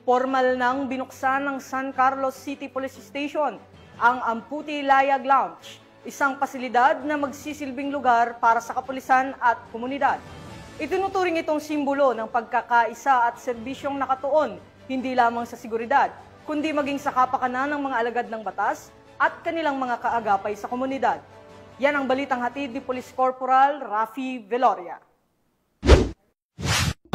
Formal nang binuksan ng San Carlos City Police Station ang Amputi Layag Lounge, isang pasilidad na magsisilbing lugar para sa kapulisan at komunidad. Itinuturing itong simbolo ng pagkakaisa at serbisyong nakatuon hindi lamang sa seguridad, kundi maging sa kapakanan ng mga alagad ng batas at kanilang mga kaagapay sa komunidad. Yan ang balitang hatid ni Police Corporal Rafi Veloria.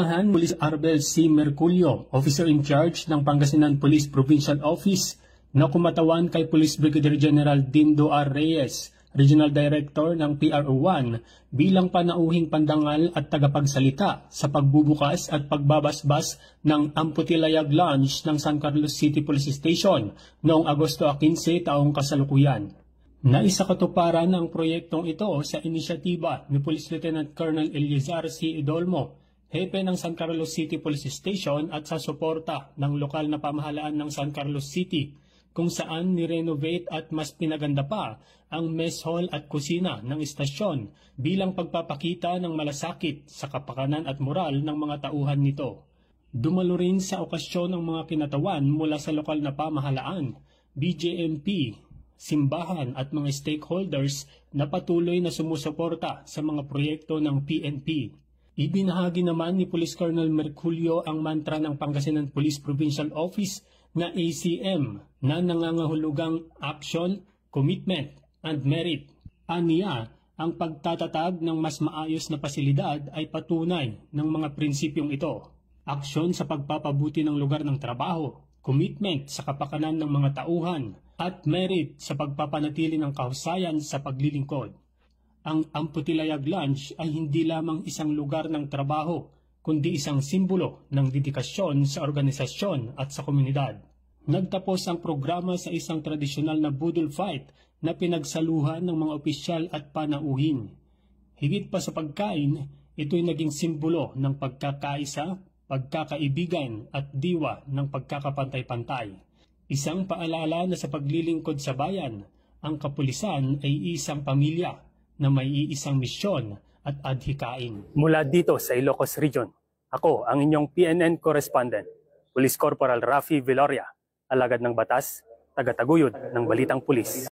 Police Arbel C. Merculio, Officer in Charge ng Pangasinan Police Provincial Office, na kumatawan kay Police Brigadier General Dindo R. Reyes, Regional Director ng PRO1, bilang panauhing pandangal at tagapagsalita sa pagbubukas at pagbabasbas ng Amputi Layag Lounge ng San Carlos City Police Station noong Agosto 15 taong kasalukuyan. Naisakatuparan ang proyektong ito sa inisyatiba ni Police Lieutenant Colonel Eliazar C. Idolmo, Hepe ng San Carlos City Police Station, at sa suporta ng lokal na pamahalaan ng San Carlos City, kung saan nirenovate at mas pinaganda pa ang mess hall at kusina ng istasyon bilang pagpapakita ng malasakit sa kapakanan at moral ng mga tauhan nito. Dumalo rin sa okasyon ng mga kinatawan mula sa lokal na pamahalaan, BJMP, simbahan at mga stakeholders na patuloy na sumusuporta sa mga proyekto ng PNP. Ibinahagi naman ni Police Colonel Merculio ang mantra ng Pangasinan Police Provincial Office na ACM na nangangahulugang Action, Commitment, and Merit. Aniya, ang pagtatatag ng mas maayos na pasilidad ay patunay ng mga prinsipyong ito. Aksyon sa pagpapabuti ng lugar ng trabaho, commitment sa kapakanan ng mga tauhan, at merit sa pagpapanatili ng kahusayan sa paglilingkod. Ang Amputi Layag Lounge ay hindi lamang isang lugar ng trabaho, kundi isang simbolo ng dedikasyon sa organisasyon at sa komunidad. Nagtapos ang programa sa isang tradisyonal na budol fight na pinagsaluhan ng mga opisyal at panauhin. Higit pa sa pagkain, ito'y naging simbolo ng pagkakaisa, pagkakaibigan at diwa ng pagkakapantay-pantay. Isang paalala na sa paglilingkod sa bayan, ang kapulisan ay isang pamilya na may iisang misyon at adhikain. Mula dito sa Ilocos Region, ako ang inyong PNN correspondent, Police Corporal Rafi Veloria, alagad ng batas, tagataguyod ng Balitang Pulis.